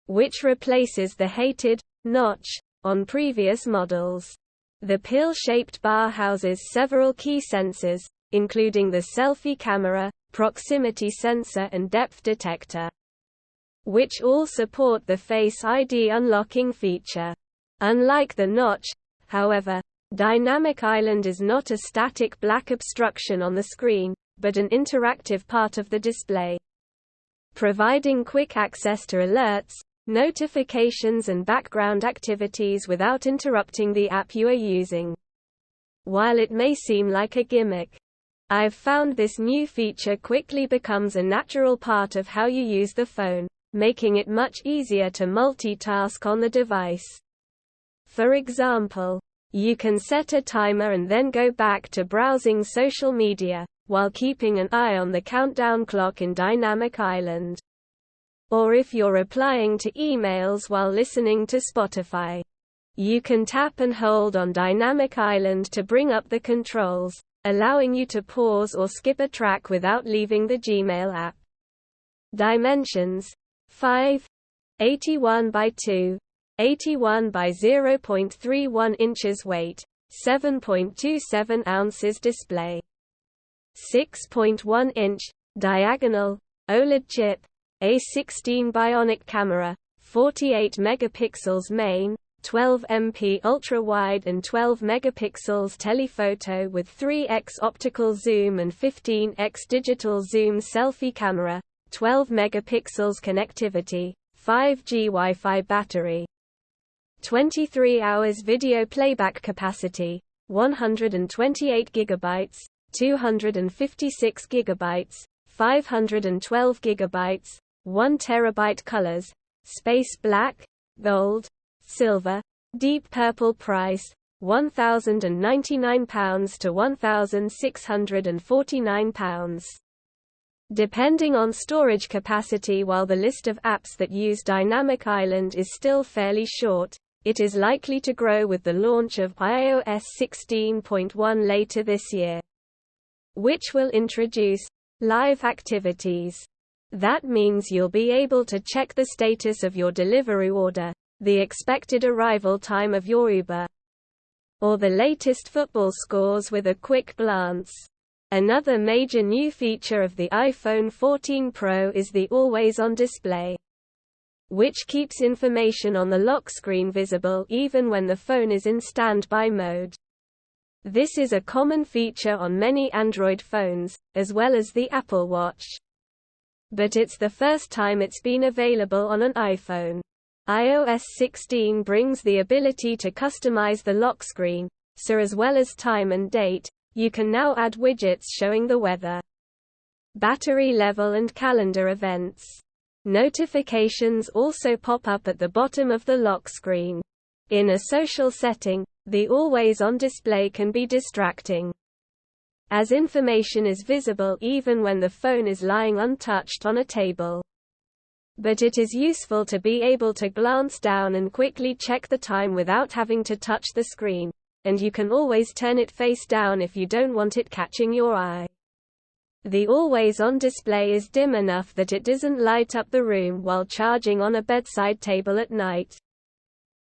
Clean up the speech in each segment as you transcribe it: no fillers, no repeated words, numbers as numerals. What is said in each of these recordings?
which replaces the hated notch on previous models. The pill-shaped bar houses several key sensors, including the selfie camera, proximity sensor and depth detector, which all support the Face ID unlocking feature. Unlike the notch, however, Dynamic Island is not a static black obstruction on the screen, but an interactive part of the display, providing quick access to alerts, notifications and background activities without interrupting the app you are using. While it may seem like a gimmick, I've found this new feature quickly becomes a natural part of how you use the phone, making it much easier to multitask on the device. For example, you can set a timer and then go back to browsing social media, while keeping an eye on the countdown clock in Dynamic Island. Or if you're replying to emails while listening to Spotify, you can tap and hold on Dynamic Island to bring up the controls, allowing you to pause or skip a track without leaving the Gmail app. Dimensions: 5.81 by 2.81 by 0.31 inches. Weight: 7.27 ounces. Display: 6.1 inch diagonal OLED chip. A16 bionic camera, 48 megapixels main, 12 MP ultra-wide and 12 megapixels telephoto with 3x optical zoom and 15x digital zoom. Selfie camera, 12 megapixels. Connectivity, 5G Wi-Fi. Battery, 23 hours. Video playback capacity, 128 GB, 256 GB, 512 GB, 1 TB. Colors: space black, gold, silver, deep purple. Price: £1,099 to £1,649. Depending on storage capacity. While the list of apps that use Dynamic Island is still fairly short, it is likely to grow with the launch of iOS 16.1 later this year, which will introduce live activities. That means you'll be able to check the status of your delivery order, the expected arrival time of your Uber, or the latest football scores with a quick glance. Another major new feature of the iPhone 14 Pro is the always-on display, which keeps information on the lock screen visible even when the phone is in standby mode. This is a common feature on many Android phones, as well as the Apple Watch. But it's the first time it's been available on an iPhone. iOS 16 brings the ability to customize the lock screen, so as well as time and date, you can now add widgets showing the weather, battery level and calendar events. Notifications also pop up at the bottom of the lock screen. In a social setting, the always-on display can be distracting, as information is visible even when the phone is lying untouched on a table. But it is useful to be able to glance down and quickly check the time without having to touch the screen, and you can always turn it face down if you don't want it catching your eye. The always-on display is dim enough that it doesn't light up the room while charging on a bedside table at night.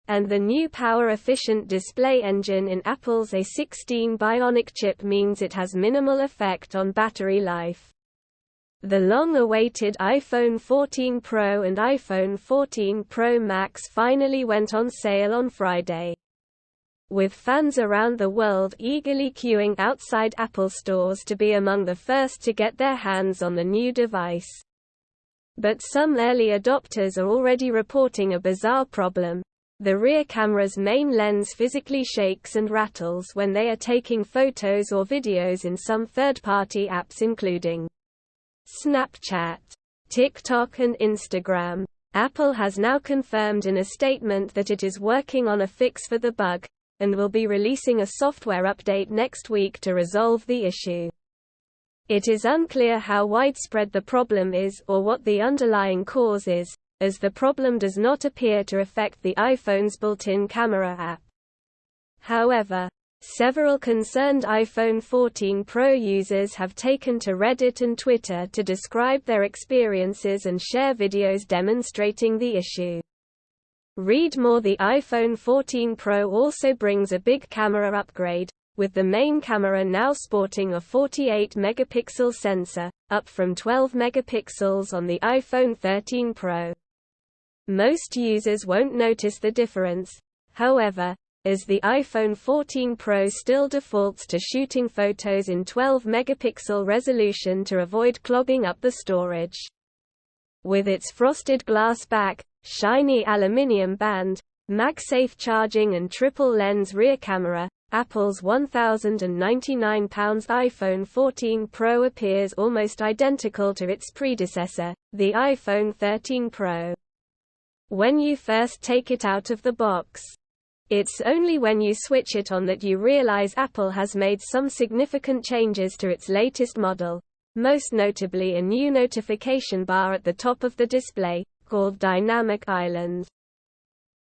And the new power-efficient display engine in Apple's A16 Bionic chip means it has minimal effect on battery life. The long-awaited iPhone 14 Pro and iPhone 14 Pro Max finally went on sale on Friday, with fans around the world eagerly queuing outside Apple stores to be among the first to get their hands on the new device. But some early adopters are already reporting a bizarre problem. The rear camera's main lens physically shakes and rattles when they are taking photos or videos in some third-party apps including Snapchat, TikTok and Instagram. Apple has now confirmed in a statement that it is working on a fix for the bug, and will be releasing a software update next week to resolve the issue. It is unclear how widespread the problem is or what the underlying cause is, as the problem does not appear to affect the iPhone's built-in camera app. However, several concerned iPhone 14 Pro users have taken to Reddit and Twitter to describe their experiences and share videos demonstrating the issue. Read more. The iPhone 14 Pro also brings a big camera upgrade, with the main camera now sporting a 48-megapixel sensor, up from 12 megapixels on the iPhone 13 Pro. Most users won't notice the difference, however, as the iPhone 14 Pro still defaults to shooting photos in 12-megapixel resolution to avoid clogging up the storage. With its frosted glass back, shiny aluminium band, MagSafe charging and triple-lens rear camera, Apple's £1,099 iPhone 14 Pro appears almost identical to its predecessor, the iPhone 13 Pro. When you first take it out of the box, it's only when you switch it on that you realize Apple has made some significant changes to its latest model, most notably a new notification bar at the top of the display, called Dynamic Island.